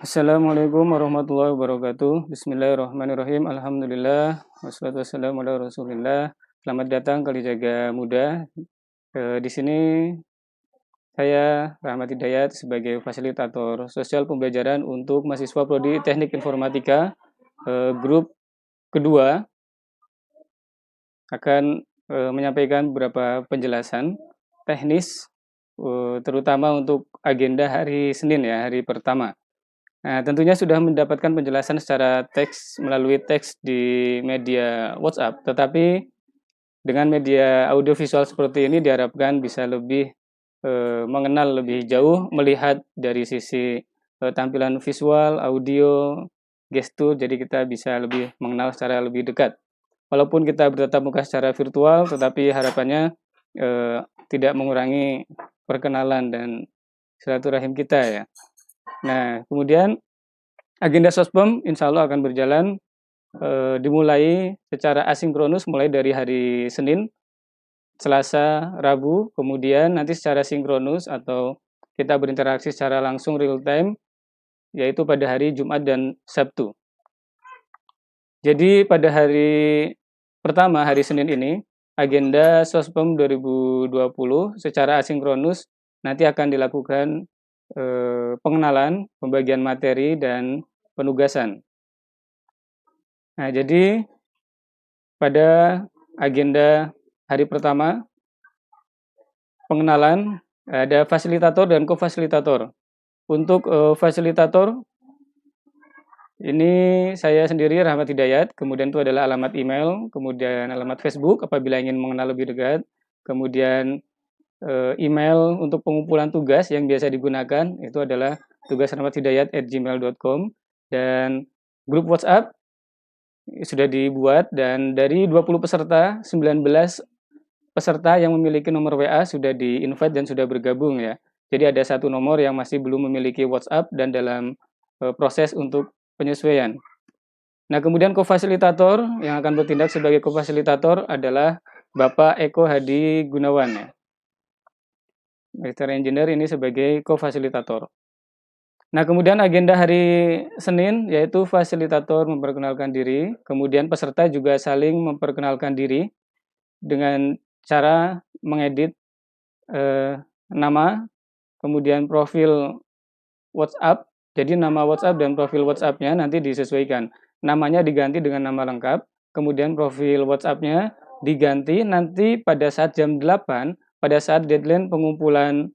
Assalamualaikum warahmatullahi wabarakatuh. Bismillahirrahmanirrahim. Alhamdulillah. Wassalatu wassalamu ala Rasulillah. Selamat datang Kali Jaga Muda. Di sini saya Rahmat Hidayat sebagai fasilitator sosial pembelajaran untuk mahasiswa prodi Teknik Informatika grup kedua akan menyampaikan beberapa penjelasan teknis terutama untuk agenda hari Senin ya, hari pertama. Nah, tentunya sudah mendapatkan penjelasan secara teks melalui teks di media WhatsApp, tetapi dengan media audiovisual seperti ini diharapkan bisa lebih mengenal lebih jauh, melihat dari sisi tampilan visual, audio, gestur, jadi kita bisa lebih mengenal secara lebih dekat. Walaupun kita bertatap muka secara virtual, tetapi harapannya tidak mengurangi perkenalan dan silaturahim kita ya. Nah, kemudian agenda Sospem insya Allah akan berjalan dimulai secara asinkronus mulai dari hari Senin, Selasa, Rabu, kemudian nanti secara sinkronus atau kita berinteraksi secara langsung real time, yaitu pada hari Jumat dan Sabtu. Jadi pada hari pertama, hari Senin ini, agenda Sospem 2020 secara asinkronus nanti akan dilakukan pengenalan, pembagian materi, dan penugasan. Nah, jadi pada agenda hari pertama, pengenalan, ada fasilitator dan kofasilitator. Untuk fasilitator, ini saya sendiri Rahmat Hidayat, kemudian itu adalah alamat email, kemudian alamat Facebook apabila ingin mengenal lebih dekat, kemudian email untuk pengumpulan tugas yang biasa digunakan itu adalah tugasrahmathidayat@gmail.com, dan grup WhatsApp sudah dibuat, dan dari 20 peserta, 19 peserta yang memiliki nomor WA sudah di-invite dan sudah bergabung ya. Jadi ada satu nomor yang masih belum memiliki WhatsApp dan dalam proses untuk penyesuaian. Nah, kemudian kofasilitator yang akan bertindak sebagai kofasilitator adalah Bapak Eko Hadi Gunawan ya. Master Engineer ini sebagai kofasilitator. Nah, kemudian agenda hari Senin yaitu fasilitator memperkenalkan diri, kemudian peserta juga saling memperkenalkan diri dengan cara mengedit nama, kemudian profil WhatsApp. Jadi nama WhatsApp dan profil WhatsApp-nya nanti disesuaikan. Namanya diganti dengan nama lengkap, kemudian profil WhatsApp-nya diganti nanti pada saat jam 8, pada saat deadline pengumpulan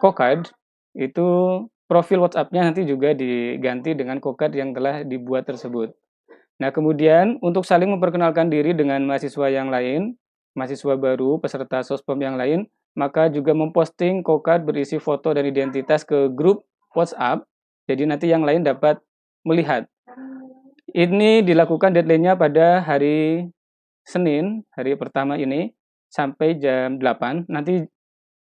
KOKAD, itu profil WhatsApp-nya nanti juga diganti dengan KOKAD yang telah dibuat tersebut. Nah, kemudian untuk saling memperkenalkan diri dengan mahasiswa yang lain, mahasiswa baru, peserta Sospem yang lain, maka juga memposting KOKAD berisi foto dan identitas ke grup WhatsApp, jadi nanti yang lain dapat melihat. Ini dilakukan deadline-nya pada hari Senin, hari pertama ini, sampai jam 8. Nanti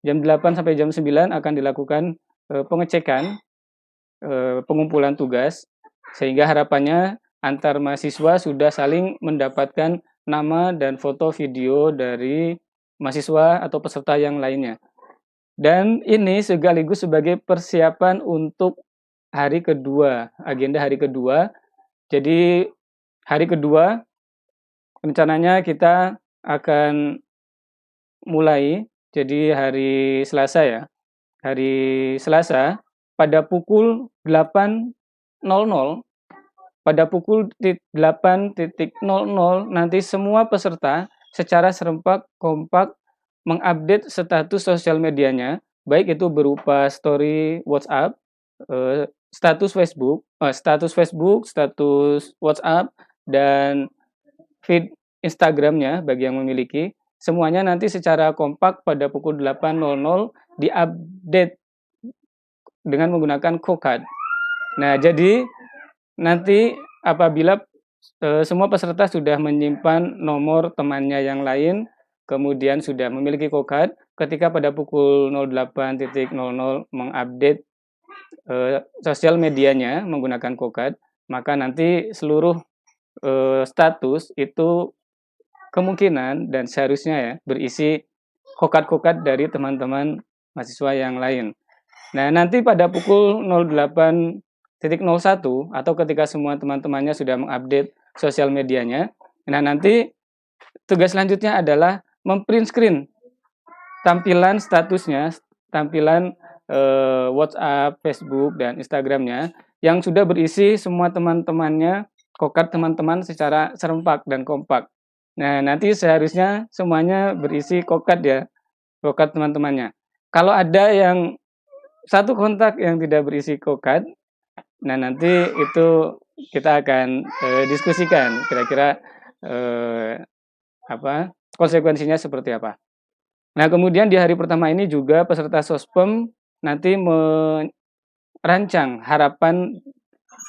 jam 8 sampai jam 9 akan dilakukan pengecekan, pengumpulan tugas, sehingga harapannya antar mahasiswa sudah saling mendapatkan nama dan foto video dari mahasiswa atau peserta yang lainnya. Dan ini sekaligus sebagai persiapan untuk hari kedua, agenda hari kedua. Jadi hari kedua rencananya kita akan mulai, jadi hari Selasa ya. Hari Selasa pada pukul 8.00, pada pukul 8.00 nanti semua peserta secara serempak kompak mengupdate status sosial medianya, baik itu berupa story WhatsApp, status Facebook, status WhatsApp, dan feed Instagramnya bagi yang memiliki. Semuanya nanti secara kompak pada pukul 8.00 diupdate dengan menggunakan KOKAD. Nah, jadi nanti apabila semua peserta sudah menyimpan nomor temannya yang lain, kemudian sudah memiliki KOKAD, ketika pada pukul 08.00 mengupdate sosial medianya menggunakan KOKAD, maka nanti seluruh status itu kemungkinan dan seharusnya ya berisi KOKAD-KOKAD dari teman-teman mahasiswa yang lain. Nah, nanti pada pukul 08.01 atau ketika semua teman-temannya sudah mengupdate sosial medianya, nah nanti tugas selanjutnya adalah memprint screen tampilan statusnya, tampilan WhatsApp, Facebook, dan Instagramnya yang sudah berisi semua teman-temannya, kokad teman-teman secara serempak dan kompak. Nah, nanti seharusnya semuanya berisi kokad ya, kokad teman-temannya. Kalau ada yang satu kontak yang tidak berisi kokad, nah nanti itu kita akan diskusikan kira-kira konsekuensinya seperti apa. Nah, kemudian di hari pertama ini juga peserta Sospem nanti merancang harapan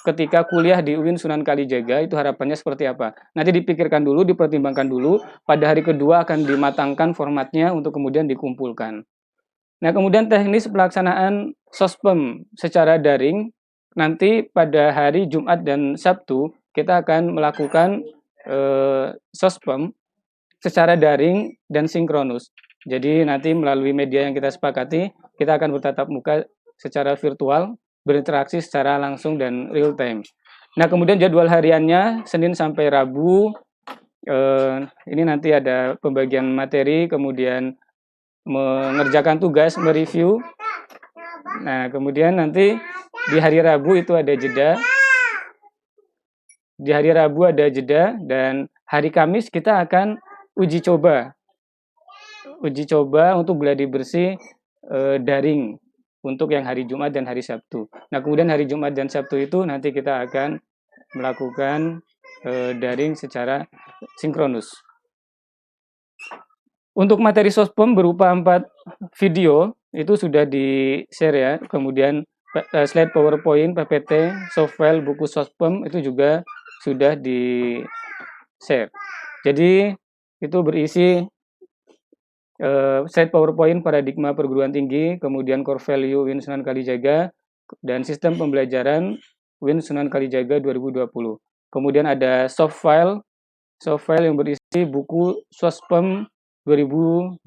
ketika kuliah di UIN Sunan Kalijaga, itu harapannya seperti apa. Nanti dipikirkan dulu, dipertimbangkan dulu, pada hari kedua akan dimatangkan formatnya untuk kemudian dikumpulkan. Nah, kemudian teknis pelaksanaan Sospem secara daring, nanti pada hari Jumat dan Sabtu kita akan melakukan Sospem secara daring dan sinkronus. Jadi nanti melalui media yang kita sepakati, kita akan bertatap muka secara virtual, berinteraksi secara langsung dan real time. Nah, kemudian jadwal hariannya Senin sampai Rabu, ini nanti ada pembagian materi, kemudian mengerjakan tugas, mereview. Nah, kemudian nanti di hari Rabu itu ada jeda. Di hari Rabu ada jeda, dan hari Kamis kita akan uji coba untuk gladi bersih daring untuk yang hari Jumat dan hari Sabtu. Nah, kemudian hari Jumat dan Sabtu itu nanti kita akan melakukan daring secara sinkronus. Untuk materi Sospem berupa 4 video itu sudah di-share ya. Kemudian slide PowerPoint, PPT, softfile, buku Sospem itu juga sudah di-share. Jadi itu berisi slide PowerPoint paradigma perguruan tinggi, kemudian core value UIN Sunan Kalijaga, dan sistem pembelajaran UIN Sunan Kalijaga 2020. Kemudian ada soft file yang berisi buku Sospem 2020.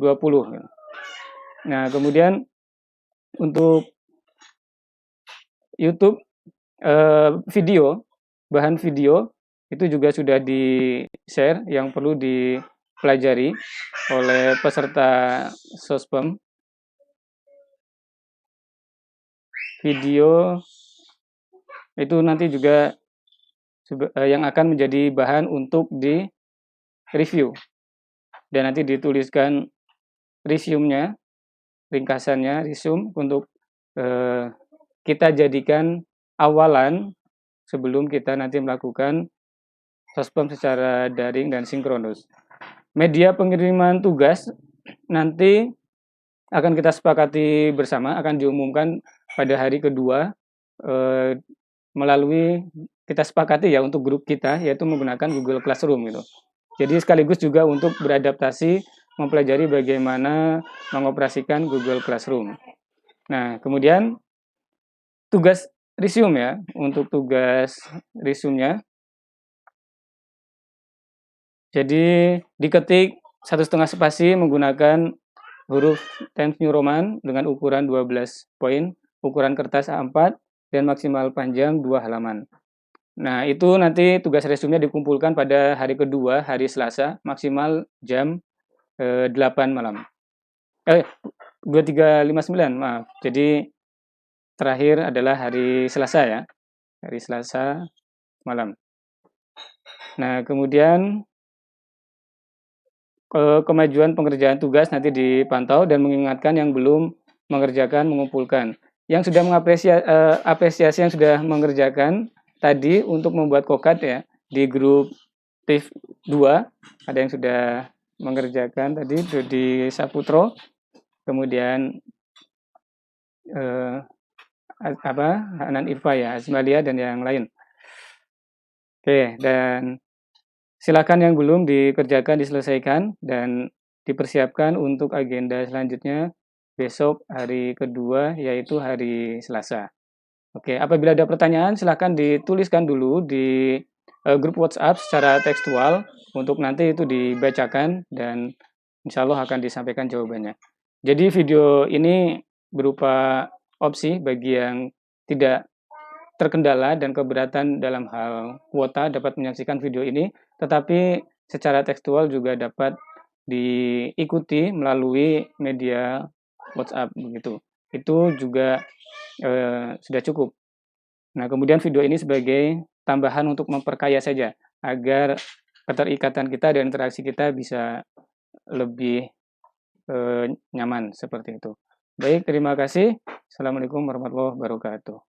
Nah, kemudian untuk YouTube video, bahan video itu juga sudah di-share yang perlu dipelajari oleh peserta Sospem. Video itu nanti juga yang akan menjadi bahan untuk di-review. Dan nanti dituliskan resume-nya, ringkasannya, resume untuk kita jadikan awalan sebelum kita nanti melakukan Sospem secara daring dan sinkronus. Media pengiriman tugas nanti akan kita sepakati bersama, akan diumumkan pada hari kedua melalui kita sepakati ya untuk grup kita, yaitu menggunakan Google Classroom gitu. Jadi sekaligus juga untuk beradaptasi mempelajari bagaimana mengoperasikan Google Classroom. Nah, kemudian tugas resume ya, untuk tugas resume-nya. Jadi diketik 1,5 spasi menggunakan huruf Times New Roman dengan ukuran 12 poin, ukuran kertas A4, dan maksimal panjang 2 halaman. Nah, itu nanti tugas resume-nya dikumpulkan pada hari kedua, hari Selasa, maksimal jam 8 malam. 23.59, maaf. Jadi terakhir adalah hari Selasa ya, hari Selasa malam. Nah, kemudian kemajuan pengerjaan tugas nanti dipantau dan mengingatkan yang belum mengerjakan, mengumpulkan. Yang sudah apresiasi yang sudah mengerjakan tadi untuk membuat kokad ya, di grup TIF 2 ada yang sudah mengerjakan tadi di Saputro, kemudian Hanan Irfa ya, Azmalia dan yang lain. Oke, dan silakan yang belum dikerjakan diselesaikan dan dipersiapkan untuk agenda selanjutnya besok hari kedua, yaitu hari Selasa. Oke, apabila ada pertanyaan silakan dituliskan dulu di grup WhatsApp secara tekstual untuk nanti itu dibacakan dan insya Allah akan disampaikan jawabannya. Jadi video ini berupa opsi bagi yang tidak terkendala dan keberatan dalam hal kuota dapat menyaksikan video ini, tetapi secara tekstual juga dapat diikuti melalui media WhatsApp begitu. Itu juga sudah cukup. Nah, kemudian video ini sebagai tambahan untuk memperkaya saja agar keterikatan kita dan interaksi kita bisa lebih nyaman seperti itu. Baik, terima kasih. Assalamualaikum warahmatullahi wabarakatuh.